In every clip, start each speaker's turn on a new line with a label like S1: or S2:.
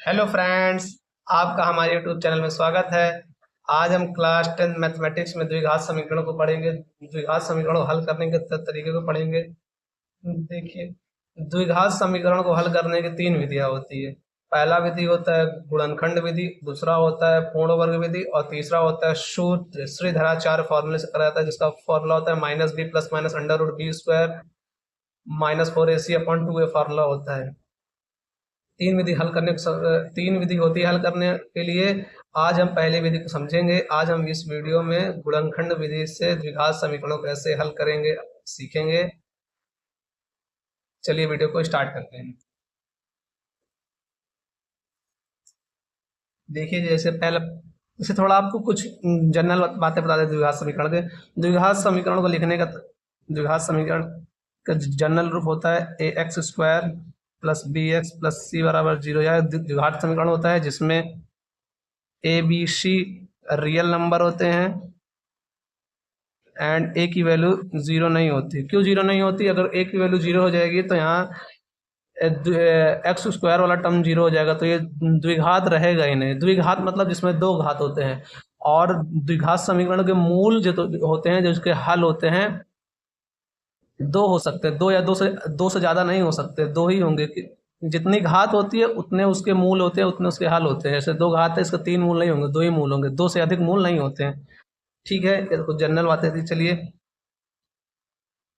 S1: Hello friends, आपका हमारे YouTube channel में स्वागत है। आज हम क्लास 10 मैथमेटिक्स में द्विघात समीकरणों को पढ़ेंगे। द्विघात समीकरणों को हल करने के तरीके को पढ़ेंगे। देखिए, द्विघात समीकरण को हल करने की तीन विधियां होती है। पहला विधि होता है गुणनखंड विधि, दूसरा होता है पूर्ण वर्ग विधि और तीसरा होता है सूत्र श्रीधराचार्य फॉर्मूले से करा जाता है, जिसका फॉर्मूला होता है minus B plus minus under root B square minus 4ac/2a formula होता है। तीन विधि होती है हल करने के लिए। आज हम पहले विधि को समझेंगे। आज हम इस वीडियो में गुणनखंड विधि से द्विघात समीकरणों को कैसे हल करेंगे सीखेंगे। चलिए वीडियो को स्टार्ट करते हैं। देखिए, जैसे थोड़ा आपको कुछ जनरल बातें बता दें द्विघात समीकरण के। द्विघात समीकरण को लिखने का द्विघात समीकरण का जनरल रूप होता है A X square plus B X plus C बराबर 0। यह द्विघात समीकरण होता है जिसमें A B C real number होते हैं एंड ए की वैल्यू 0 नहीं होती। क्यों 0 नहीं होती? अगर ए की वैल्यू 0 हो जाएगी तो यहाँ एक्स स्क्वायर वाला टर्म 0 हो जाएगा, तो ये द्विघात रहेगा ही नहीं। द्विघात मतलब जिसमें दो घात होते हैं। और द्विघात समीकरण के मूल जो होते हैं, जो इसके हल होते हैं, दो हो सकते हैं। दो या दो से ज़्यादा नहीं हो सकते, दो ही होंगे। जितनी घात होती है उतने उसके मूल होते हैं, उतने उसके हल होते हैं। जैसे दो घात है, इसके तीन मूल नहीं होंगे, दो ही मूल होंगे, दो से अधिक मूल नहीं होते हैं। ठीक है, ये कुछ जनरल बातें थी। चलिए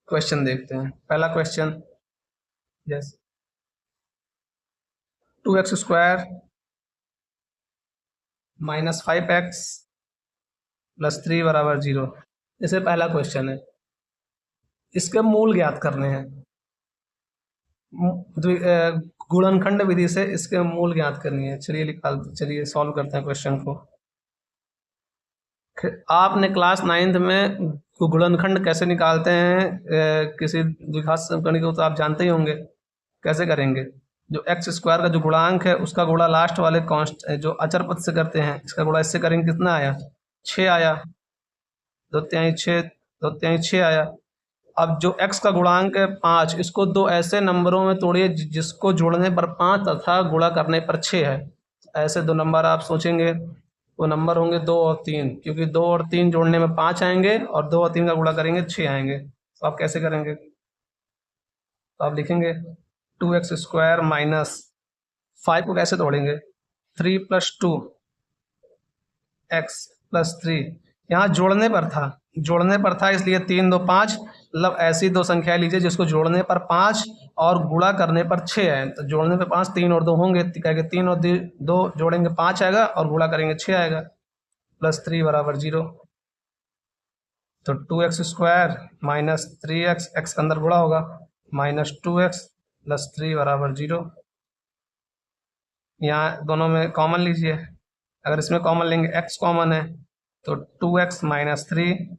S1: क्वेश्चन देखते हैं। पहला question, yes, 2x² minus 5x plus 3 बराबर 0। जैसे पहला क्वेश्चन है, इसके मूल ज्ञात करने हैं। गुणनखंड विधि से इसके मूल ज्ञात करनी है। चलिए सॉल्व करते हैं क्वेश्चन को। आपने क्लास 9th में गुणनखंड कैसे निकालते हैं किसी द्विघात समीकरण को, तो आप जानते ही होंगे। कैसे करेंगे? जो एक्स स्क्वायर का जो गुणांक है उसका गुणा लास्ट वाले कांस्ट जो अचर पद से करते हैं, इसका गुणा इससे करेंगे। कितना आया? 6 आया। 2×6 आया। अब जो x का गुणांक है 5, इसको दो ऐसे नंबरों में तोड़िए जिसको जोड़ने पर 5 तथा गुणा करने पर 6 है। ऐसे दो नंबर आप सोचेंगे, वो नंबर होंगे 2 और 3, क्योंकि 2 और 3 जोड़ने में 5 आएंगे और 2 और 3 का गुणा करेंगे 6 आएंगे। तो आप कैसे करेंगे? तो आप लिखेंगे 2x² माइनस 5 को कैसे तोड़ेंगे? 3 + 2 x + 3। यहाँ जोड़ने पर था इसलिए 3 2 5, मतलब ऐसी दो संख्या लीजिए जिसको जोड़ने पर 5 और गुणा करने पर 6 है। तो जोड़ने पर 5, 3 और 2 होंगे, कहेंगे 3 और 2 जोड़ेंगे 5 आएगा और गुणा करेंगे 6 आएगा, प्लस 3 बराबर 0। तो 2x² माइनस 3x, x के अंदर गुणा होगा, माइनस 2x प्लस 3 बराबर 0। यहाँ दोनों में कॉमन लीजिए। अगर इसमें कॉमन लेंगे, x कॉमन है तो 2x माइनस 3।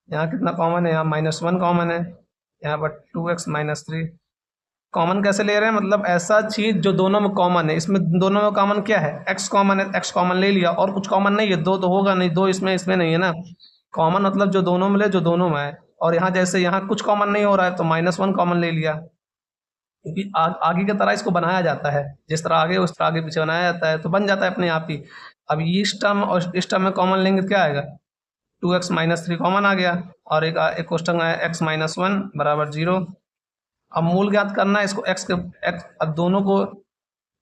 S1: यहाँ कितना कॉमन है? यहाँ -1 कॉमन है, यहाँ पर 2x माइनस 3। कॉमन कैसे ले रहे हैं? मतलब ऐसा चीज जो दोनों में कॉमन है। इसमें दोनों में कॉमन क्या है? x कॉमन है, x कॉमन ले लिया, और कुछ कॉमन नहीं है। दो तो होगा नहीं, दो इसमें नहीं है ना। कॉमन मतलब जो दोनों में ले, जो दोनों में है। और यहाँ जैसे यहाँ कुछ कॉमन नहीं हो रहा है तो -1 कॉमन ले लिया, क्योंकि आगे की तरह इसको बनाया जाता है। जिस तरह आगे उस तरह आगे पीछे बनाया जाता है, तो बन जाता है अपने आप ही। अब इस टर्म और इस टर्म में कॉमन लेंगे तो क्या आएगा? 2x माइनस 3 कॉमन आ गया, और एक क्वेश्चन आया x माइनस 1 बराबर 0। अब मूल ज्ञात करना है इसको। अब दोनों को,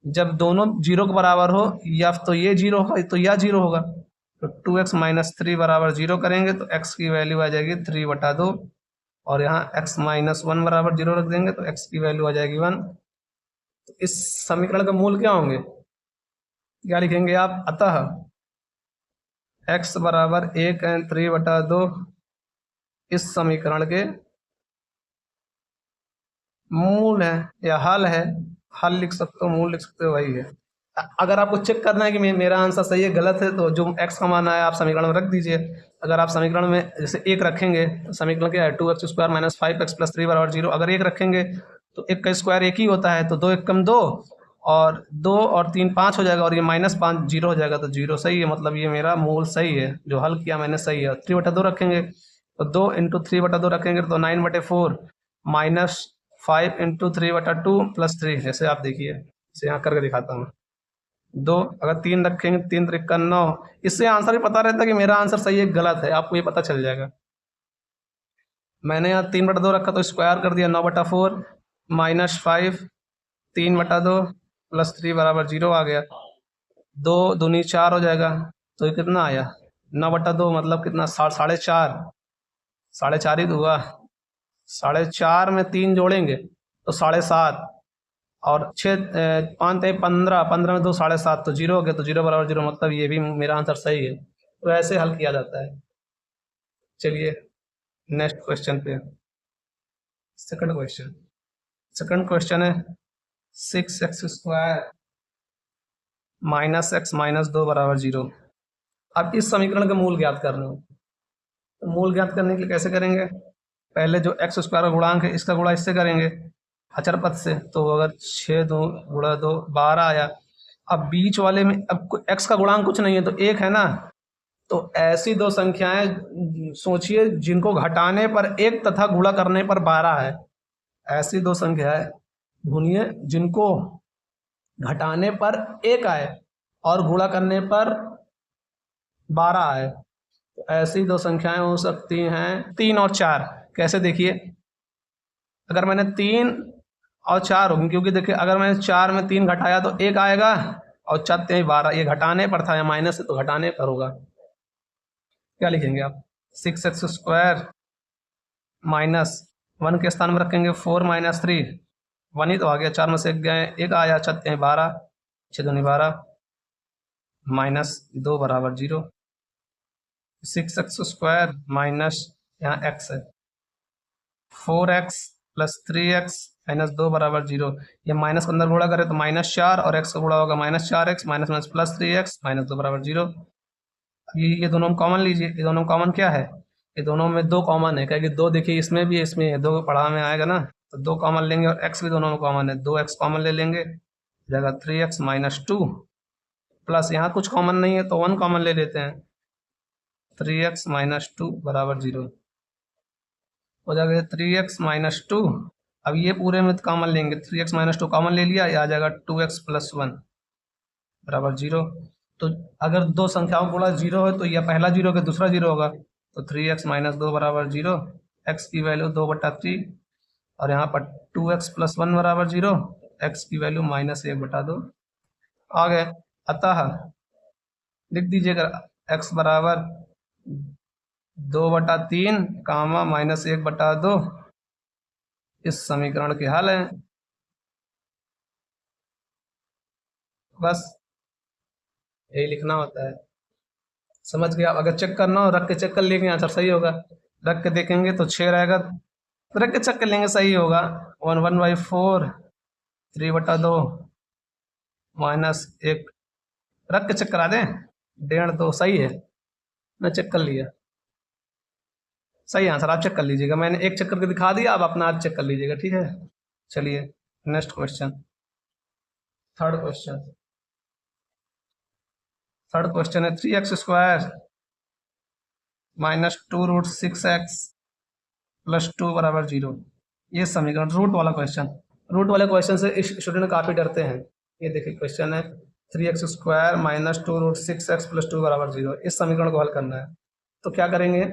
S1: जब दोनों 0 के बराबर हो, या तो ये 0 होगा तो यह 0 होगा। तो 2x माइनस 3 बराबर 0 करेंगे तो x की वैल्यू आ जाएगी 3/2, और यहाँ x माइनस 1 बराबर 0 रख देंगे तो x की वैल्यू आ जाएगी 1। तो इस समीकरण का मूल क्या होंगे? क्या लिखेंगे आप? अतः x बराबर 1 एंड 3/2 इस समीकरण के मूल है या हल है। हल लिख सकते हो, मूल लिख सकते हो, वही है। अगर आपको चेक करना है कि मेरा आंसर सही है गलत है, तो जो x का मान आया आप समीकरण में रख दीजिए। अगर आप समीकरण में जैसे 1 रखेंगे तो समीकरण क्या है? 2x² माइनस 5x प्लस 3 बराबर 0। अगर 1 रखेंगे तो 1 का स्क्वायर 1 ही होता है, तो 2 1 कम 2, और 2 और 3 5 हो जाएगा, और ये -5 0 हो जाएगा। तो 0 सही है, मतलब ये मेरा मूल सही है, जो हल किया मैंने सही है। 3/2 रखेंगे तो 2 × 3/2 रखेंगे तो 9/4 माइनस 5 × 3/2 प्लस 3। जैसे आप देखिए, इसे यहाँ करके दिखाता हूँ। 2, अगर 3 रखेंगे 3 त्रिक 9, इससे आंसर भी पता रहता है कि मेरा आंसर सही है गलत है, आपको ये पता चल जाएगा। मैंने यहाँ 3/2 रखा तो स्क्वायर कर दिया 9/4 -5 3/2 +3 बराबर 0 आ गया। 2 दूनी 4 हो जाएगा, तो ये कितना आया 9/2 मतलब कितना 4.5 4.5 ही तो हुआ। 4.5 में 3 जोड़ेंगे तो 7.5 और 6 5 15 15 में 2 7.5 तो 0 हो गया, तो 0 बराबर 0 मतलब ये भी मेरा आंसर सही है। तो ऐसे हल किया जाता है। चलिए नेक्स्ट क्वेश्चन पे, सेकंड क्वेश्चन। सेकंड क्वेश्चन है 6x² -x -2 बराबर 0। अब इस समीकरण का मूल ज्ञात करना हो, तो मूल ज्ञात करने के लिए कैसे करेंगे? पहले जो x² का गुणांक है इसका गुणा इससे करेंगे अचर पद से, तो अगर 6 2 गुणा 2 12 आया। अब बीच वाले में अब x का गुणांक कुछ नहीं है तो 1 है ना, तो ऐसी दो संख्याएं सोचिए जिनको घटाने पर 1 तथा गुणा करने पर 12 है। ऐसी दो संख्याएं ढूंढिए जिनको घटाने पर 1 आए और गुणा करने पर 12 आए। तो ऐसी दो संख्याएं हो सकती हैं 3 और 4। कैसे देखिए, अगर मैंने 3 और 4 होंगे, क्योंकि देखिए अगर मैंने 4 में 3 घटाया तो 1 आएगा और 4 3 12, ये घटाने पर था या माइनस से तो घटाने पर होगा। क्या लिखेंगे आप? 6x² -1 के स्थान में रखेंगे 4 - 3, 1 ही तो आ गया, 4 में से 1 गए 1 आया, 6 3 12 6 दूनी 12 -2 बराबर 0। 6x² माइनस यहाँ x है 4x + 3x -2 बराबर 0। ये माइनस के अंदर गुणा करें तो -4 और x का गुणा होगा -4x -+3x -2 बराबर 0। ये दोनों कॉमन लीजिए, ये दोनों कॉमन क्या है? ये दोनों में 2 कॉमन है, क्योंकि 2 देखिए इसमें भी है इसमें है, 2 पढ़ा में आएगा ना, तो 2 कॉमन लेंगे और x भी दोनों में कॉमन है, 2x कॉमन ले लेंगे, जगह 3x -2 प्लस यहाँ कुछ कॉमन नहीं है तो 1 कॉमन ले लेते हैं, 3x -2 बराबर 0 हो जाएगा 3x -2। अब ये पूरे में कॉमन लेंगे, 3x -2 कॉमन ले लिया, ये आ जाएगा 2x + 1 बराबर 0। तो अगर दो संख्याओं का गुणा 0 है तो यह पहला 0 का दूसरा 0 होगा, तो 3x -2 बराबर 0, x की वैल्यू 2/3 और यहाँ पर 2x + 1 बराबर 0, x की वैल्यू -1/2 आ गए। अतः लिख दीजिएगा x बराबर 2/3 कामा -1/2 इस समीकरण के हल है। बस यही लिखना होता है, समझ गया? अगर चेक करना हो रख के चेक कर लेंगे आंसर सही होगा, रख के देखेंगे तो 6 रहेगा, तो रख के चेक कर लेंगे सही होगा। 1/4 3/2 -1 रख के चेक करा दें, 1.5 सही है, मैं चेक कर लिया, सही आंसर। आप चेक कर लीजिएगा, मैंने एक चेक करके दिखा दिया, आप अपना आप चेक कर लीजिएगा, ठीक है। चलिए next question, third question. Third question है 3x² -2√6x + 2 बराबर 0। ये समीकरण रूट वाला क्वेश्चन, रूट वाले क्वेश्चन से स्टूडेंट काफ़ी डरते हैं। ये देखिए क्वेश्चन है 3x² -2√6x + 2 बराबर 0, इस समीकरण को हल करना है। तो क्या करेंगे?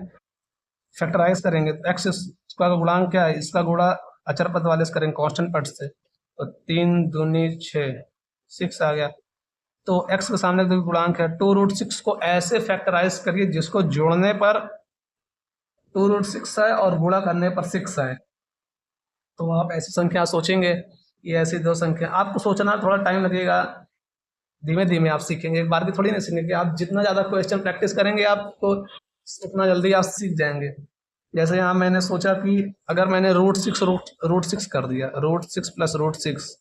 S1: फैक्टराइज करेंगे। x स्क्वायर का गुणांक क्या है? इसका गुणा अचर पद वाले से करेंगे कांस्टेंट पद से, तो 3 दूनी 6 6 आ गया। तो x के सामने जो गुणांक है 2√6 को ऐसे फैक्टराइज करिए जिसको जोड़ने पर 2√6 आए और गुणा करने पर 6 आए। तो आप ऐसी संख्या सोचेंगे, ये ऐसी दो संख्या, आपको सोचना थोड़ा टाइम लगेगा, धीमे धीमे आप सीखेंगे, एक बार की थोड़ी ना सीखेंगे। आप जितना ज़्यादा क्वेश्चन प्रैक्टिस करेंगे आपको उतना जल्दी आप सीख जाएंगे। जैसे यहाँ मैंने सोचा कि अगर मैंने √6 कर दिया, √6 + √6,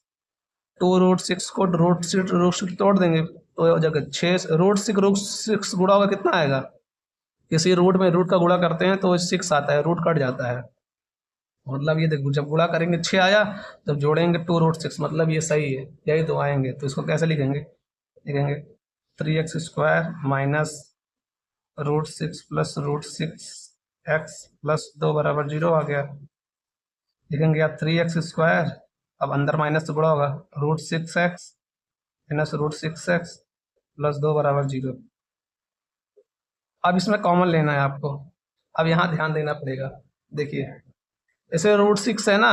S1: 2√6 को √6 तोड़ देंगे तो जगह 6 √6 गुणा होगा कितना आएगा? किसी रूट में रूट का गुणा करते हैं तो 6 आता है, रूट कट जाता है, मतलब ये देखो जब गुणा करेंगे 6 आया, जब जोड़ेंगे 2√6 मतलब ये सही है, यही तो आएंगे। तो इसको कैसे लिखेंगे? लिखेंगे 3x² -√6 + √6x + 2 बराबर 0 आ गया। लिखेंगे आप 3x², अब अंदर माइनस से गुणा होगा, √6x minus root 6x plus 2 बराबर 0। अब इसमें कॉमन लेना है आपको। अब यहाँ ध्यान देना पड़ेगा। देखिए इसे रूट 6 है ना,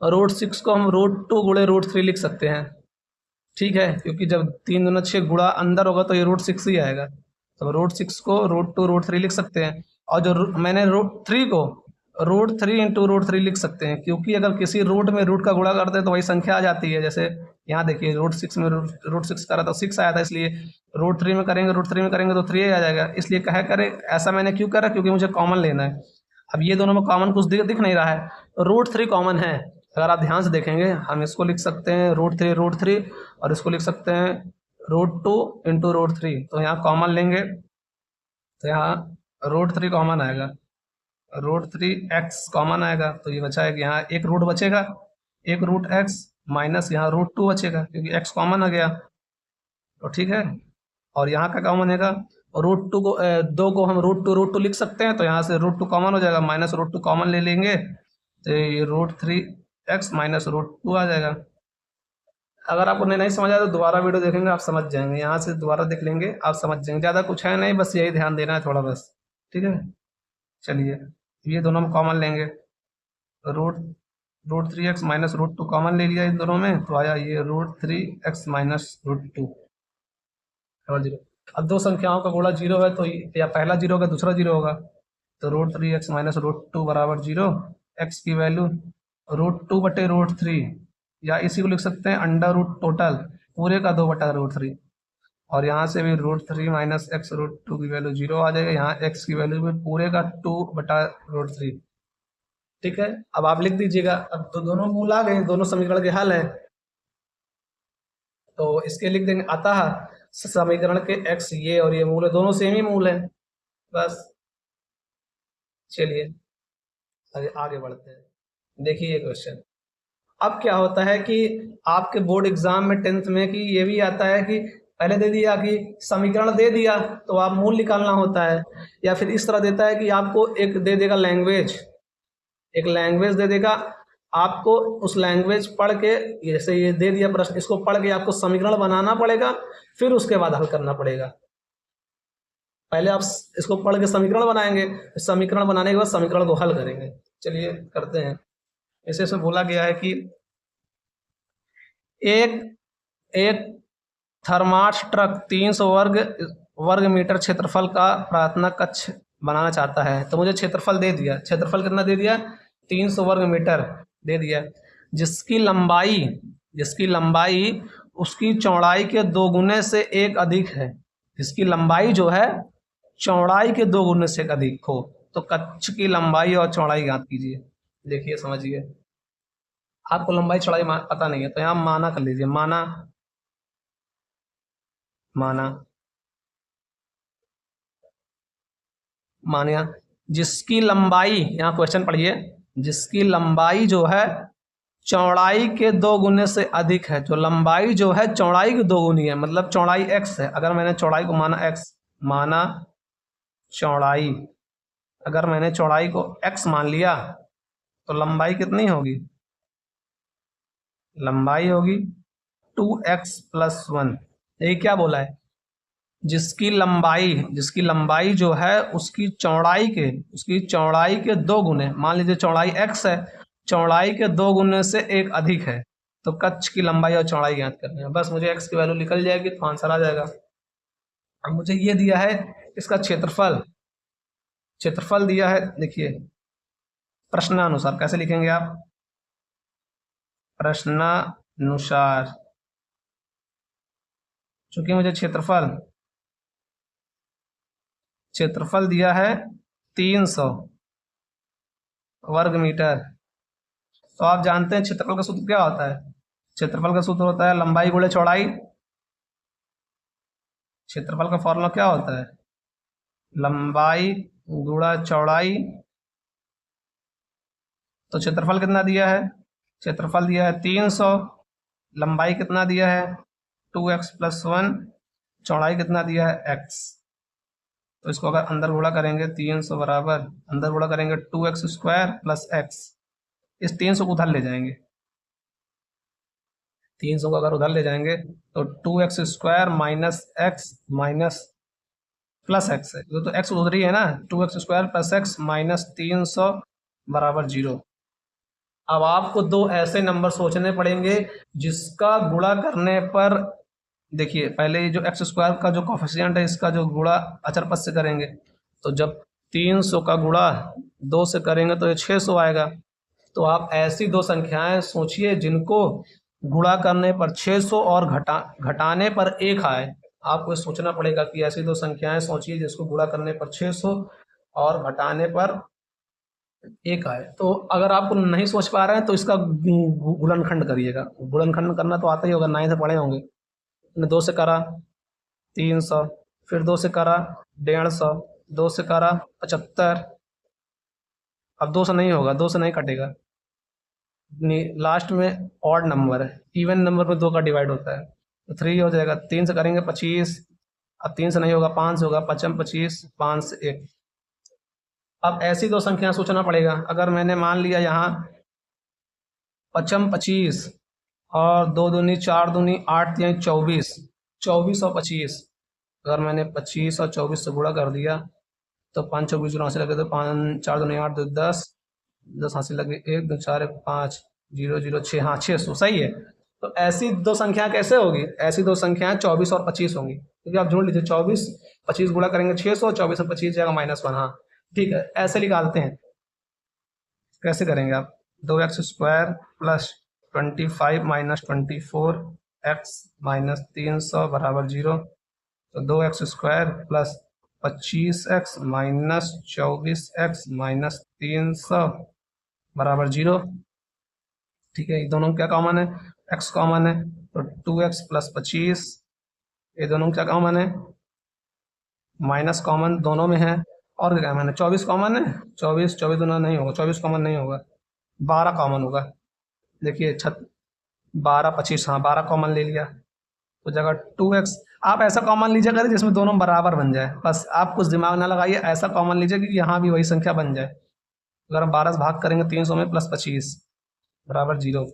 S1: रूट 6 को हम रूट 2 गुणे रूट 3 लिख सकते हैं। ठीक है, क्योंकि जब 3 दूना 6 गुणा अंदर होगा तो ये रूट 6 ही आएगा। तो रूट 6 को रूट 2 रूट 3 लिख सकते हैं। और जो मैंने रूट 3 को रूट 3 इंटू रूट 3 लिख सकते हैं, क्योंकि अगर किसी रूट में रूट का गुणा करते हैं तो वही संख्या आ जाती है। जैसे यहाँ देखिए रूट 6 में रूट 6 करा तो 6 आया था, इसलिए रूट 3 में करेंगे तो 3 आ जाएगा। इसलिए कहे करें ऐसा मैंने क्यों करा, क्योंकि मुझे कॉमन लेना है। अब ये दोनों में कॉमन कुछ दिख नहीं रहा है, रूट 3 कॉमन है। अगर आप ध्यान से देखेंगे हम इसको लिख सकते हैं रूट थ्री और इसको लिख सकते हैं रूट 2 इंटू रूट 3। तो यहाँ कॉमन लेंगे तो यहाँ रूट 3 कॉमन आएगा, रूट 3x कॉमन आएगा। तो ये बचा है कि यहाँ एक रूट बचेगा, एक रूट x माइनस यहाँ रूट 2 बचेगा, क्योंकि x कॉमन आ गया। तो ठीक है, और यहाँ का कॉमन है रूट 2 को 2 को हम रूट टू लिख सकते हैं। तो यहाँ से रूट 2 कॉमन हो जाएगा, माइनस रूट 2 कॉमन ले लेंगे तो ये रूट 3x माइनस रूट 2 आ जाएगा। अगर आपको नहीं समझ आया तो दोबारा वीडियो देखेंगे, आप समझ जाएंगे। यहाँ से दोबारा देख लेंगे, आप समझ जाएंगे। ज़्यादा कुछ है नहीं, बस यही ध्यान देना है थोड़ा बस। ठीक है, चलिए ये दोनों में कॉमन लेंगे। Root root 3x minus root 2 common ले लिया इन दोनों में, तो आया ये रूट 3x माइनस रूट 2 और 0। अब दो संख्याओं का गुणा 0 है तो या पहला 0 होगा दूसरा 0 होगा। तो रूट 3x माइनस रूट 2 बराबर 0। x की वैल्यू रूट 2 बटे रूट 3, या इसी को लिख सकते हैं अंडर रूट टोटल पूरे का 2 बटा रूट 3। और यहाँ से भी रूट 3 माइनस एक्स रूट 2 की वैल्यू 0 आ जाएगा। यहाँ x की वैल्यू भी पूरे का 2 बटा रूट 3। ठीक है, अब आप लिख दीजिएगा। अब तो दोनों मूल आ गए, दोनों समीकरण के हल है, तो इसके लिख देंगे। अतः समीकरण के x ये और ये मूल है, दोनों सेम ही मूल है। बस चलिए आगे बढ़ते हैं। देखिए ये क्वेश्चन। अब क्या होता है कि आपके बोर्ड एग्जाम में 10th में कि ये भी आता है कि पहले दे दिया कि समीकरण दे दिया तो आप मूल निकालना होता है, या फिर इस तरह देता है कि आपको एक दे देगा लैंग्वेज, एक लैंग्वेज दे देगा आपको। उस लैंग्वेज पढ़ के, जैसे ये दे दिया प्रश्न, इसको पढ़ के आपको समीकरण बनाना पड़ेगा, फिर उसके बाद हल करना पड़ेगा। पहले आप इसको पढ़ के समीकरण बनाएंगे, समीकरण बनाने के बाद समीकरण को हल करेंगे। चलिए करते हैं। इसे बोला गया है कि एक थर्मास ट्रक 300 वर्ग मीटर क्षेत्रफल का प्रार्थना कक्ष बनाना चाहता है। तो मुझे क्षेत्रफल दे दिया, क्षेत्रफल कितना दे दिया, 300 वर्ग मीटर दे दिया, जिसकी लंबाई उसकी चौड़ाई के 2 गुने से एक अधिक है। जिसकी लंबाई जो है चौड़ाई के 2 गुने से अधिक हो। तो कक्ष की लंबाई और चौड़ाई ज्ञात कीजिए। देखिए समझिए, आपको लंबाई चौड़ाई पता नहीं है तो यहाँ माना कर लीजिए। मानिया जिसकी लंबाई, यहाँ क्वेश्चन पढ़िए, जिसकी लंबाई जो है चौड़ाई के 2 गुने से अधिक है। जो लंबाई जो है चौड़ाई के 2 गुनी है, मतलब चौड़ाई x है। अगर मैंने चौड़ाई को माना चौड़ाई, अगर मैंने चौड़ाई को x मान लिया तो लंबाई कितनी होगी, लंबाई होगी 2x प्लस 1। ये क्या बोला है, जिसकी लंबाई जो है उसकी चौड़ाई के 2 गुने, मान लीजिए चौड़ाई x है, चौड़ाई के 2 गुने से एक अधिक है। तो कक्ष की लंबाई और चौड़ाई ज्ञात करनी है। बस मुझे x की वैल्यू निकल जाएगी तो आंसर आ जाएगा। अब मुझे ये दिया है इसका क्षेत्रफल दिया है। देखिए प्रश्नानुसार कैसे लिखेंगे आप, प्रश्नानुसार, चूंकि मुझे क्षेत्रफल दिया है 300 वर्ग मीटर, तो आप जानते हैं क्षेत्रफल का सूत्र क्या होता है। क्षेत्रफल का सूत्र होता है लंबाई गुणे चौड़ाई। क्षेत्रफल का फॉर्मूला क्या होता है, लंबाई गुणा चौड़ाई। तो क्षेत्रफल कितना दिया है, क्षेत्रफल दिया है 300, लंबाई कितना दिया है 2x प्लस 1, चौड़ाई कितना दिया है x। तो इसको अगर अंदर गुणा करेंगे 300 बराबर, अंदर गुणा करेंगे 2x स्क्वायर प्लस x, इस 300 को उधर ले जाएंगे। 300 को अगर उधर ले जाएंगे तो 2x² minus x minus plus x है, तो एक्स उधर ही है ना, 2x² प्लस एक्स माइनस 300 बराबर 0। अब आपको दो ऐसे नंबर सोचने पड़ेंगे जिसका गुणा करने पर, देखिए पहले ये जो x² का जो कोफिशिएंट है इसका जो गुणा अचर पद से करेंगे, तो जब 300 का गुणा 2 से करेंगे तो ये 600 आएगा। तो आप ऐसी दो संख्याएं सोचिए जिनको गुणा करने पर 600 और घटाने पर 1 आए। आपको सोचना पड़ेगा कि ऐसी दो संख्याएं सोचिए जिसको गुणा करने पर 600 और घटाने पर 1 आए। तो अगर आपको नहीं सोच पा रहे हैं तो इसका गुणनखंड करिएगा। गुणनखंड करना तो आता ही होगा, 9 से पढ़े होंगे। 2 से करा 300, फिर 2 से करा 150, 2 से करा 75। अब 2 से नहीं होगा, 2 से नहीं कटेगा, लास्ट में ऑड नंबर है, इवन नंबर में 2 का डिवाइड होता है तो 3 हो जाएगा। 3 से करेंगे 25, अब 3 से नहीं होगा, 5 से होगा, 5 25, 5 से 1। अब ऐसी दो संख्या सोचना पड़ेगा। अगर मैंने मान लिया यहाँ 5 25 और 2 दूनी 4 दूनी 8 3 24, 24 और 25, अगर मैंने 25 और 24 से गुणा कर दिया तो 5 24 80 लगे, तो 5 4 दूनी 8 2 10 10 80 लगे, 1 2 4 1 5 0 0 6, हाँ 600 सही है। तो ऐसी दो संख्या कैसे होगी? ऐसी दो संख्याएं 24 और 25 होंगी, क्योंकि आप जोड़ लीजिए 24 25 गुणा करेंगे 600, 24 और 25 जाएगा -1। हाँ ठीक है, ऐसे निकालते हैं। कैसे करेंगे आप? 2x² plus 25 minus 24 x minus 300 बराबर 0। तो 2x² plus 25x minus 24x minus 300 बराबर 0। ठीक है, ये दोनों क्या कॉमन है? x कॉमन है, तो 2x प्लस 25, ये दोनों क्या कॉमन है? माइनस कॉमन दोनों में है, और क्या कॉमन है? 24 कॉमन है, 24 24 दोनों नहीं होगा, 24 कॉमन नहीं होगा, 12 कॉमन होगा। देखिए 12 25, हाँ 12 कॉमन ले लिया, तो जगह 2x आप ऐसा कॉमन लीजिए करें जिसमें दोनों बराबर बन जाए, बस आप कुछ दिमाग ना लगाइए, ऐसा कॉमन लीजिए कि यहाँ भी वही संख्या बन जाए। अगर हम 12 से भाग करेंगे 300 में प्लस 25 बराबर 0,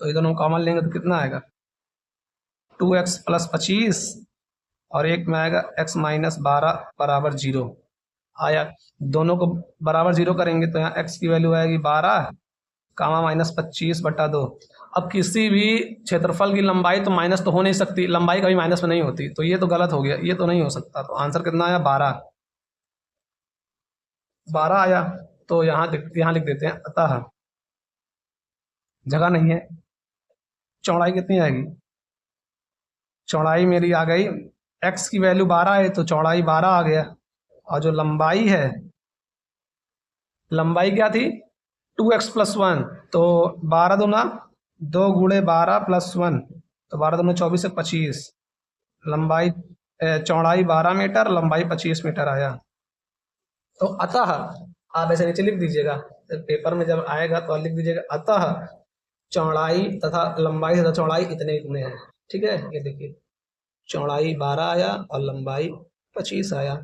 S1: तो ये दोनों कॉमन लेंगे तो कितना आएगा? 2x प्लस 25 और एक में आएगा x माइनस 12 बराबर 0 आया। दोनों को बराबर 0 करेंगे तो यहाँ x की वैल्यू आएगी 12 कामा माइनस 25/2। अब किसी भी क्षेत्रफल की लंबाई तो माइनस तो हो नहीं सकती, लंबाई कभी माइनस में नहीं होती, तो ये तो गलत हो गया, ये तो नहीं हो सकता। तो आंसर कितना आया? 12 आया। तो यहाँ लिख देते हैं, अतः जगह नहीं है, चौड़ाई कितनी आएगी? चौड़ाई मेरी आ गई, x की वैल्यू 12 है तो चौड़ाई 12 आ गया, और जो लंबाई है, लंबाई क्या थी? 2x प्लस 1, तो 12 दूना 2 गुणे 12 प्लस 1, तो 12 दूना 24 1 25, लंबाई चौड़ाई 12 मीटर, लंबाई 25 मीटर आया। तो अतः आप ऐसे नीचे लिख दीजिएगा, पेपर में जब आएगा तो लिख दीजिएगा, अतः चौड़ाई तथा लंबाई तथा चौड़ाई इतने इतने हैं। ठीक है, ये देखिए चौड़ाई 12 आया और लंबाई 25 आया।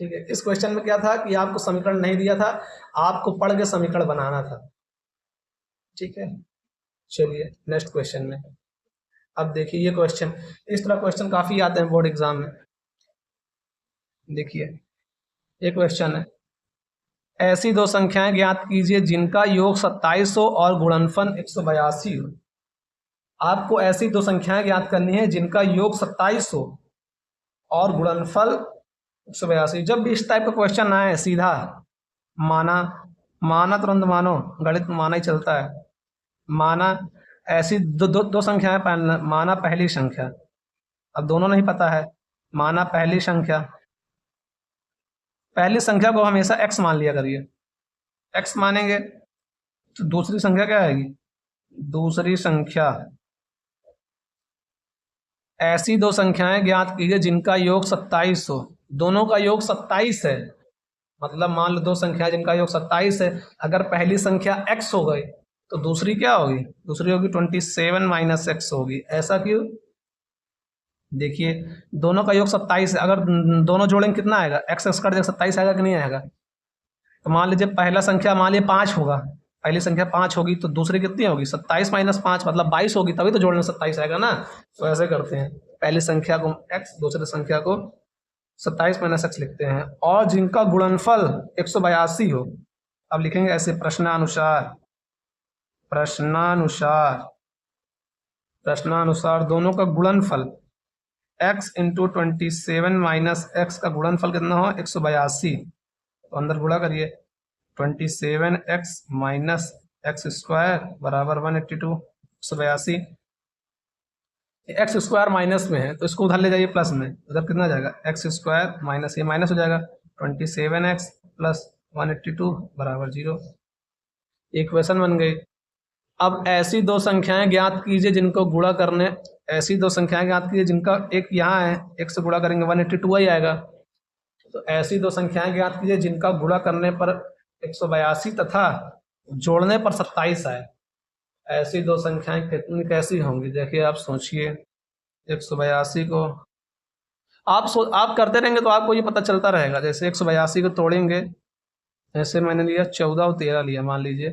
S1: ठीक है, इस क्वेश्चन में क्या था कि आपको समीकरण नहीं दिया था, आपको पढ़ के समीकरण बनाना था। ठीक है, चलिए नेक्स्ट क्वेश्चन में। अब देखिए ये क्वेश्चन, इस तरह क्वेश्चन काफी आते हैं बोर्ड एग्जाम में। देखिए ये क्वेश्चन है, ऐसी दो संख्याएं ज्ञात कीजिए जिनका योग 2700 और गुणनफल 182 हो। आपको ऐसी दो संख्याएं ज्ञात करनी है जिनका योग 2700 और गुणनफल 182। जब भी इस टाइप का क्वेश्चन आए सीधा माना तुरंत मानो, गणित माना ही चलता है। माना ऐसी दो संख्याएं, माना पहली संख्या, अब दोनों नहीं पता है, माना पहली संख्या को हमेशा x मान लिया करिए। x मानेंगे तो दूसरी संख्या क्या आएगी? दूसरी संख्या, ऐसी दो संख्याएं ज्ञात कीजिए जिनका योग 27 हो। दोनों का योग 27 है, मतलब मान लो दो संख्या जिनका योग 27 है, अगर पहली संख्या x हो गई तो दूसरी क्या होगी? दूसरी होगी 27 माइनस x होगी। ऐसा क्यों? देखिए दोनों का योग 27 है, अगर दोनों जोड़ेंगे कितना आएगा? x कट जाएगा, 27 आएगा कि नहीं आएगा? तो मान लीजिए पहला संख्या मान लीजिए 5 होगा, पहली संख्या 5 होगी तो दूसरी कितनी होगी 27 माइनस 5 मतलब 22 होगी, तभी तो जोड़ने 27 आएगा ना। तो ऐसे करते हैं, पहली संख्या को x, दूसरी संख्या को 27 माइनस x लिखते हैं, और जिनका गुणनफल 182 हो, अब लिखेंगे ऐसे प्रश्नानुसार, प्रश्नानुसार दोनों का गुणनफल x इंटू 27 माइनस x का गुणनफल कितना हो 182, तो अंदर गुणा करिए 27x माइनस एक्स स्क्वायर बराबर 182, 182। एक्स स्क्वायर माइनस में है तो इसको उधर ले जाइए प्लस में, उधर कितना आ जाएगा एक्स स्क्वायर माइनस ये माइनस हो जाएगा 27x प्लस 182 बराबर 0। इक्वेशन बन गई। अब ऐसी दो संख्याएं ज्ञात कीजिए जिनको गुणा करने, ऐसी दो संख्याएं ज्ञात कीजिए जिनका एक यहाँ है, एक से गुणा करेंगे 182 ही आएगा। तो ऐसी दो संख्याएं ज्ञात कीजिए जिनका गुणा करने पर 182 तथा जोड़ने पर 27 आए। ऐसी दो संख्याएं कितनी कैसी होंगी, देखिए आप सोचिए। 182 को आप करते रहेंगे तो आपको ये पता चलता रहेगा। जैसे 182 को तोड़ेंगे, जैसे मैंने लिया 14 और 13 लिया, मान लीजिए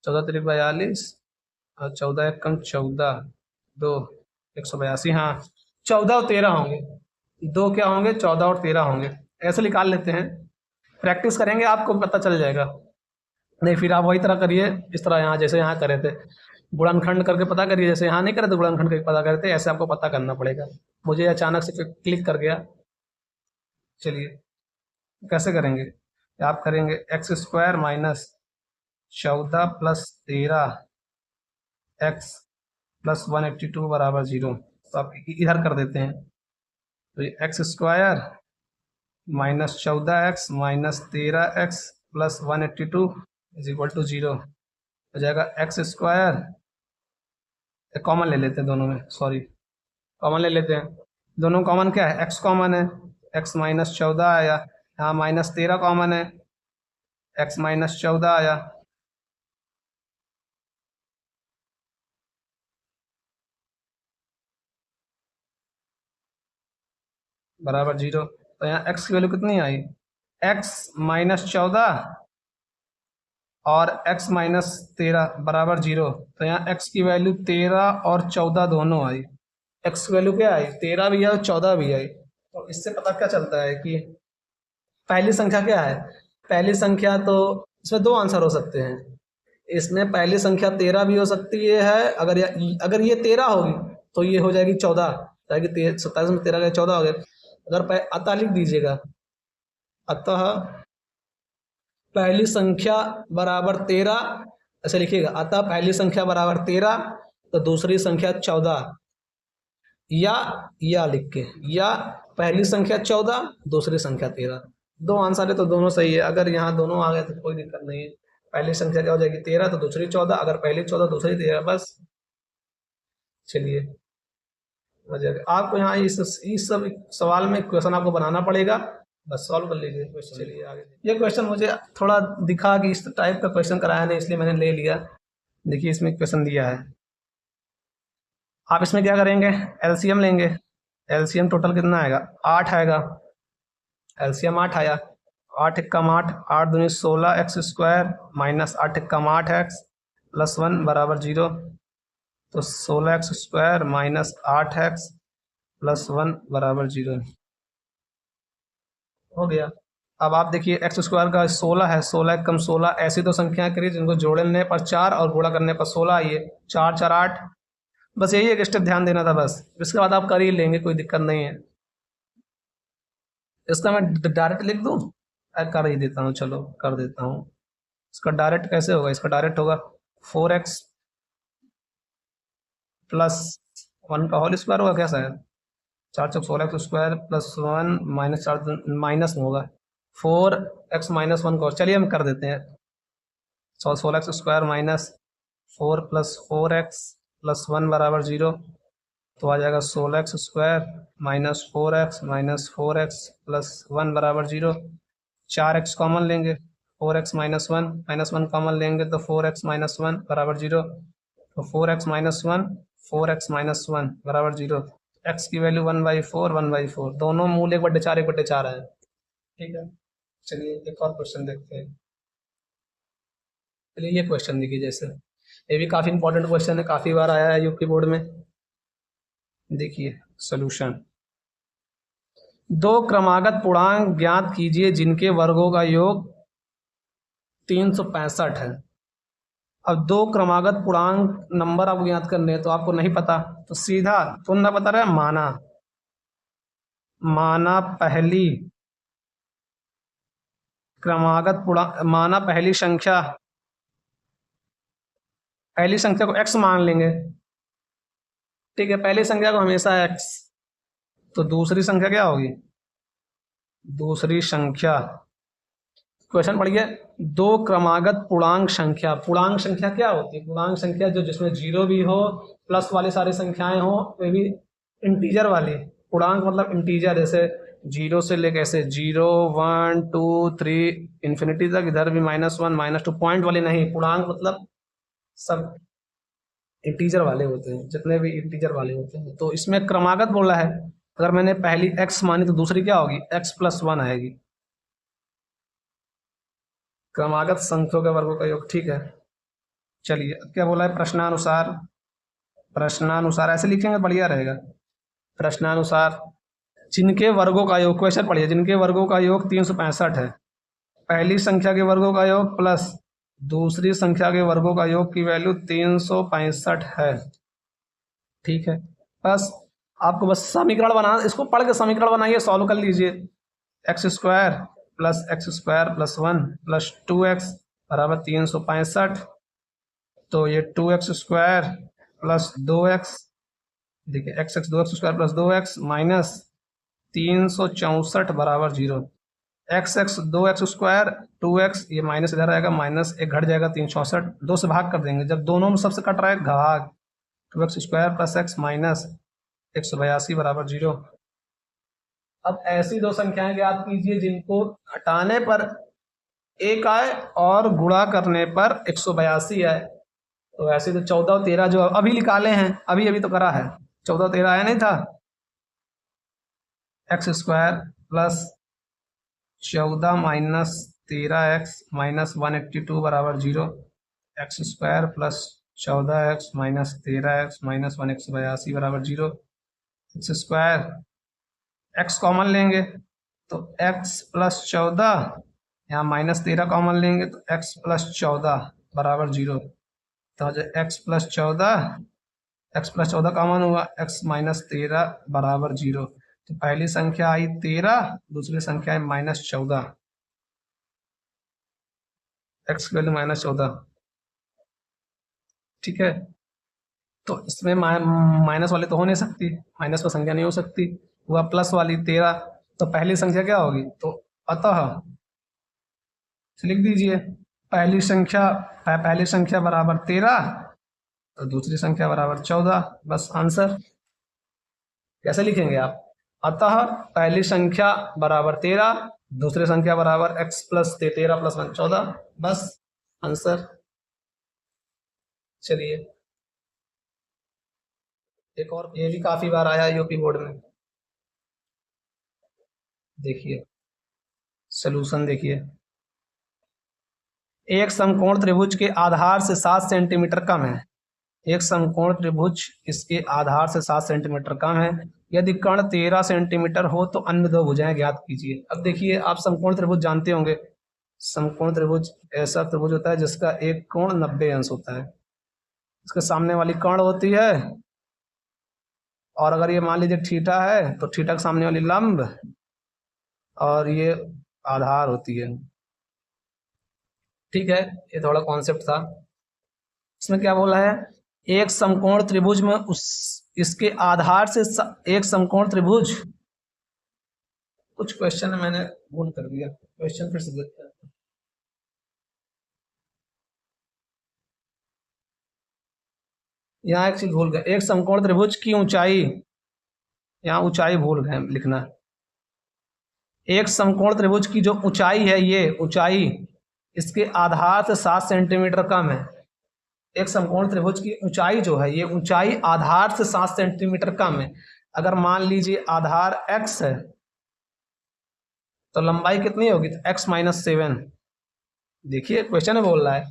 S1: 14 तिरिक 42 और 14 एक कम 14 2 182, हाँ 14 और 13 होंगे, दो क्या होंगे 14 और 13 होंगे। ऐसे निकाल लेते हैं, प्रैक्टिस करेंगे आपको पता चल जाएगा। नहीं फिर आप वही तरह करिए इस तरह, यहाँ जैसे यहाँ करे थे गुणनखंड करके पता करिए, जैसे यहाँ नहीं करे थे गुणनखंड करके पता करते, ऐसे आपको पता करना पड़ेगा। मुझे अचानक से क्लिक कर गया। चलिए कैसे करेंगे, आप करेंगे x square minus 14 plus 13 x plus 182 बराबर 0। तो आप इधर कर देते हैं, तो ये X square minus 14x minus 13x plus 182 is equal to 0 हो जाएगा। एक्स स्क्वायर कॉमन ले लेते हैं दोनों में, सॉरी कॉमन ले लेते हैं, दोनों कॉमन क्या है x कॉमन है, x माइनस 14 आया, यहाँ माइनस 13 कॉमन है, x माइनस 14 आया, बराबर 0। तो यहाँ x की वैल्यू कितनी आई, x माइनस 14 और x माइनस 13 बराबर 0। तो यहाँ x की वैल्यू 13 और 14 दोनों आई, x की वैल्यू क्या आई 13 भी आई और 14 भी आई। तो इससे पता क्या चलता है कि पहली संख्या क्या है, पहली संख्या तो इसमें दो आंसर हो सकते हैं, इसमें पहली संख्या 13 भी हो सकती है, अगर ये 13 होगी तो ये हो जाएगी 14, जाएगी 27 में 13 का 14 हो गया। अगर अतः लिख दीजिएगा, अतः पहली संख्या बराबर 13 ऐसे लिखिएगा, अतः पहली संख्या बराबर 13 तो दूसरी संख्या 14, या लिख के, या पहली संख्या 14 दूसरी संख्या 13, दो आंसर है तो दोनों सही है। अगर यहाँ दोनों आ गए तो कोई दिक्कत नहीं है, पहली संख्या क्या हो जाएगी 13 तो दूसरी 14, अगर पहली 14 दूसरी 13 बस। चलिए आपको यहाँ इस सब सवाल में क्वेश्चन आपको बनाना पड़ेगा, बस सॉल्व कर लीजिए क्वेश्चन। चलिए आगे, ये क्वेश्चन मुझे थोड़ा दिखा कि इस टाइप का क्वेश्चन कराया नहीं, इसलिए मैंने ले लिया। देखिए इसमें क्वेश्चन दिया है, आप इसमें क्या करेंगे एलसीएम लेंगे, एलसीएम टोटल कितना आएगा 8 आएगा, एलसीएम 8 आया, 8 एकम 8, 8 दूनी 16 एक्स स्क्वायर माइनस 8 एकम 8 एक्स प्लस 1 बराबर 0। तो 16 x square minus 8 x plus 1 बराबर 0 हो गया। अब आप देखिए एक्स स्क्वायर का 16 है, 16 एकम 16, ऐसी दो संख्याएं करिए जिनको जोड़ने पर 4 और गुणा करने पर 16 आई है, 4 4 8, बस यही एक स्टेप ध्यान देना था बस, इसके बाद आप कर ही लेंगे, कोई दिक्कत नहीं है। इसका मैं डायरेक्ट लिख दूं, कर ही देता हूँ, चलो कर देता हूँ। इसका डायरेक्ट कैसे होगा, इसका डायरेक्ट होगा 4x प्लस 1 का होल स्क्वायर होगा, कैसा है 4 चौक 16 x square plus 1 minus 4 minus में होगा 4x माइनस 1 को, चलिए हम कर देते हैं 16 x square minus 4 plus 4x plus 1 बराबर 0। तो आ जाएगा 16 x square minus 4x minus 4x plus 1 बराबर 0। 4x कॉमन लेंगे, 4x माइनस 1 कॉमन लेंगे तो 4x माइनस 1 बराबर 0। तो 4x माइनस 1 4x माइनस 1 बराबर 0। x की वैल्यू 1/4 1/4, दोनों मूल 1/4 1/4 है। ठीक है, चलिए एक और क्वेश्चन देखते हैं। चलिए ये क्वेश्चन देखिए, जैसे ये भी काफ़ी इंपॉर्टेंट क्वेश्चन है, काफ़ी बार आया है यूपी बोर्ड में। देखिए सोल्यूशन, दो क्रमागत पूर्णांक ज्ञात कीजिए जिनके वर्गों का योग 365 है। अब दो क्रमागत पूर्णांक नंबर आपको ज्ञात करने हैं, तो आपको नहीं पता तो सीधा तुम ना बता रहे माना, माना पहली क्रमागत पूर्णांक, माना पहली संख्या, पहली संख्या को x मान लेंगे, ठीक है, पहली संख्या को हमेशा x, तो दूसरी संख्या क्या होगी, दूसरी संख्या, क्वेश्चन पढ़िए, दो क्रमागत पूर्णांक संख्या, पूर्णांक संख्या क्या होती है, पूर्णांक संख्या जो जिसमें जीरो भी हो, प्लस वाली सारी संख्याएं हो, वे भी इंटीजर वाली, पूर्णांक मतलब इंटीजर, जैसे जीरो से लेकर ऐसे 0 1 2 3 इन्फिनिटी तक, इधर भी -1 -2, पॉइंट वाली नहीं, पूर्णांक मतलब सब इंटीजर वाले होते हैं, जितने भी इंटीजर वाले होते हैं। तो इसमें क्रमागत बोला है, अगर मैंने पहली x मानी तो दूसरी क्या होगी, x+1 आएगी, क्रमागत संख्याओं के वर्गों का योग, ठीक है। चलिए अब क्या बोला है, प्रश्नानुसार, प्रश्नानुसार ऐसे लिखेंगे बढ़िया रहेगा, प्रश्नानुसार जिनके वर्गों का योग, क्वेश्चन पढ़िए, जिनके वर्गों का योग 365 है, पहली संख्या के वर्गों का योग प्लस दूसरी संख्या के वर्गों का योग की वैल्यू 365 है, ठीक है। बस आपको बस समीकरण बनाना, इसको पढ़ के समीकरण बनाइए, सॉल्व कर लीजिए, x² + x² + 1 + 2x बराबर 365, तो ये 2x² + 2x, देखिए x 2x² + 2x माइनस 364 बराबर 0, x 2x², 2x, ये माइनस इधर आएगा, माइनस एक घट जाएगा, 364, 2 से भाग कर देंगे, जब दोनों में सबसे कट रहा है भाग, 2x² + x माइनस 182 बराबर 0। अब ऐसी दो संख्याएं ज्ञात कीजिए जिनको हटाने पर एक आए और गुणा करने पर 182 आए। तो ऐसे तो 14 और 13 जो अभी निकाले हैं, अभी अभी तो करा है, 14 और 13 आया नहीं था, x² + 14 माइनस 13x माइनस 182 बराबर 0, x² + 14x minus 13x minus 182 बराबर 0, x², x कॉमन लेंगे तो x + 14, यहाँ -13 कॉमन लेंगे तो x + 14 बराबर 0, तो जो x + 14 कॉमन हुआ, x - 13 बराबर 0, तो पहली संख्या आई 13, दूसरी संख्या आई -14, x की वैल्यू -14, ठीक है। तो इसमें माइनस वाली तो हो नहीं सकती, माइनस पर संख्या नहीं हो सकती, हुआ प्लस वाली 13, तो पहली संख्या क्या होगी, तो अतः लिख दीजिए पहली संख्या बराबर 13, तो दूसरी संख्या बराबर 14, बस आंसर। कैसे लिखेंगे आप, अतः पहली संख्या बराबर 13, दूसरी संख्या बराबर x + 13 + 1 14, बस आंसर। चलिए एक और, ये भी काफी बार आया यूपी बोर्ड में, देखिए सॉल्यूशन देखिए, एक समकोण त्रिभुज के आधार से 7 सेंटीमीटर कम है, एक समकोण त्रिभुज इसके आधार से 7 सेंटीमीटर कम है, यदि कर्ण 13 सेंटीमीटर हो तो अन्य दो भुजाएं ज्ञात कीजिए। अब देखिए आप समकोण त्रिभुज जानते होंगे, समकोण त्रिभुज ऐसा त्रिभुज होता है जिसका एक कोण 90 अंश होता है, इसके सामने वाली कर्ण होती है, और अगर ये मान लीजिए थीटा है तो थीटा के सामने वाली लंब, और ये आधार होती है, ठीक है। ये थोड़ा कॉन्सेप्ट था, इसमें क्या बोला है, एक समकोण त्रिभुज में उस इसके आधार से एक समकोण त्रिभुज, कुछ क्वेश्चन मैंने भूल कर दिया, क्वेश्चन फिर से देखते हैं। यहाँ एक चीज भूल गए, एक समकोण त्रिभुज की ऊंचाई, यहाँ ऊंचाई भूल गए लिखना, एक समकोण त्रिभुज की जो ऊंचाई है, ये ऊंचाई इसके आधार से 7 सेंटीमीटर कम है, एक समकोण त्रिभुज की ऊंचाई जो है, ये ऊंचाई आधार से 7 सेंटीमीटर कम है। अगर मान लीजिए आधार x है तो लंबाई कितनी होगी, तो x - 7, देखिए क्वेश्चन में बोल रहा है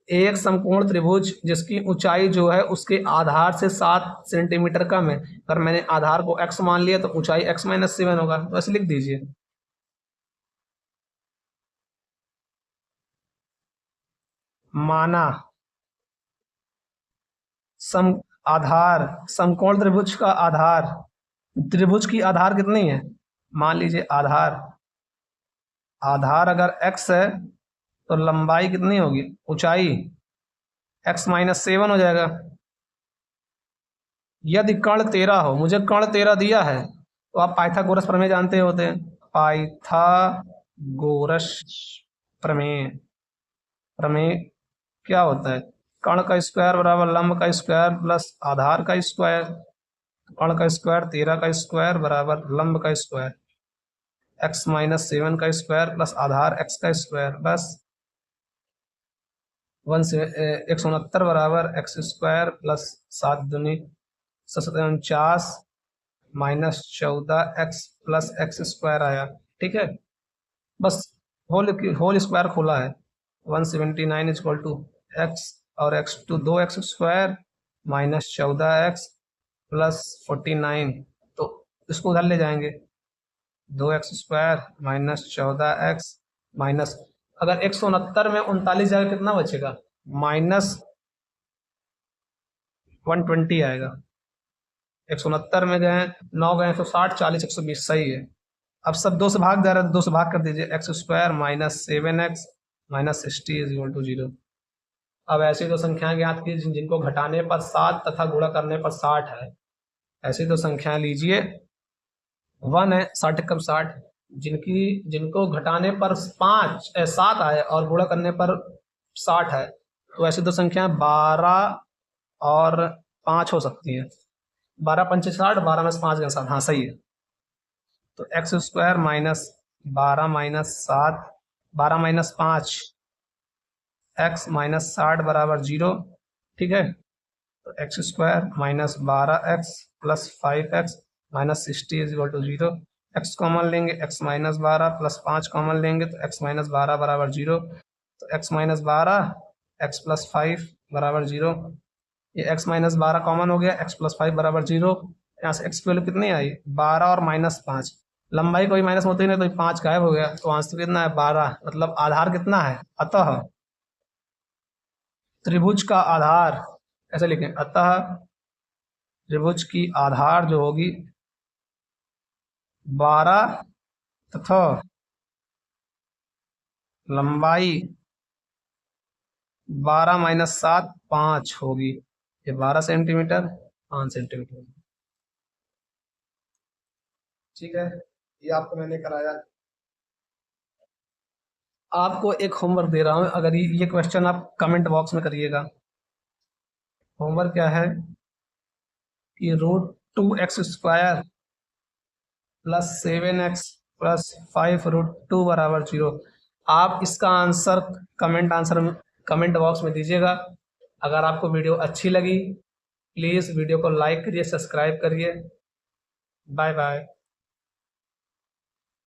S1: एक समकोण त्रिभुज जिसकी ऊंचाई जो है उसके आधार से 7 सेंटीमीटर कम है। अगर मैंने आधार को x मान लिया तो ऊंचाई x माइनस 7 होगा, तो ऐसे लिख दीजिए। माना सम आधार समकोण त्रिभुज का आधार, त्रिभुज की आधार कितनी है, मान लीजिए आधार अगर x है तो लंबाई कितनी होगी, ऊंचाई x माइनस 7 हो जाएगा। यदि कर्ण 13 हो, मुझे कर्ण 13 दिया है तो आप पाइथागोरस प्रमेय जानते होते हैं, पाइथागोरस प्रमेय प्रमेय क्या होता है, कर्ण का स्क्वायर बराबर लंब का स्क्वायर प्लस आधार का स्क्वायर। कर्ण का स्क्वायर 13 का स्क्वायर बराबर लंब का स्क्वायर, x माइनस 7 का स्क्वायर प्लस आधार x का स्क्वायर बस 169 बराबर x स्क्वायर प्लस 7 दूनी 49 minus 14x plus x square आया। ठीक है, बस होल स्क्वायर खोला है। 179 इक्वल टू x और x to 2x square minus 14x plus 49, तो इसको उधर ले जाएंगे, 2x square minus 14x minus, अगर 169 में 39 जाएगा कितना बचेगा, माइनस 120 आएगा। 169 में गए 9 गए तो 60 40 120 सही है। अब सब 2 से भाग जा रहा है तो 2 से भाग कर दीजिए, x square minus 7x minus 60 is equal to 0। अब ऐसी दो संख्याएं ज्ञात की जिनको घटाने पर 7 तथा गुणा करने पर 60 है, ऐसी दो संख्याएं लीजिए। 1 है 60 कम 60, जिनको घटाने पर 7 आए और गुणा करने पर 60 है, तो ऐसी दो संख्याएं 12 और 5 हो सकती है। 12 पंचे 60, 12 में 5 गए 7, हाँ सही है। तो X square minus 12 minus 7, 12 minus 5 x minus 60 बराबर 0। ठीक है, तो X square minus 12x plus 5x minus 60 is equal to 0। X common लेंगे, x माइनस 12 प्लस 5 कॉमन लेंगे तो x माइनस 12 बराबर 0। तो x माइनस 12 x प्लस 5 बराबर 0, ये x माइनस 12 कॉमन हो गया, x प्लस 5 बराबर 0। यहाँ से x की वैल्यू कितनी आई, 12 और माइनस 5, लंबाई कोई माइनस होती नहीं तो 5 गायब हो गया, तो आंसर कितना है 12, मतलब आधार कितना है, अतः त्रिभुज का आधार, ऐसे लिखें, अतः त्रिभुज की आधार जो होगी 12 तथा लंबाई 12 माइनस 7 5 होगी, ये 12 सेंटीमीटर 5 सेंटीमीटर। ठीक है, ये आपको मैंने कराया। आपको एक होमवर्क दे रहा हूं, अगर ये क्वेश्चन आप कमेंट बॉक्स में करिएगा। होमवर्क क्या है कि √2x square plus 7x plus 5 √2 बराबर 0। आप इसका आंसर कमेंट बॉक्स में दीजिएगा। अगर आपको वीडियो अच्छी लगी प्लीज़ वीडियो को लाइक करिए, सब्सक्राइब करिए। Bye bye.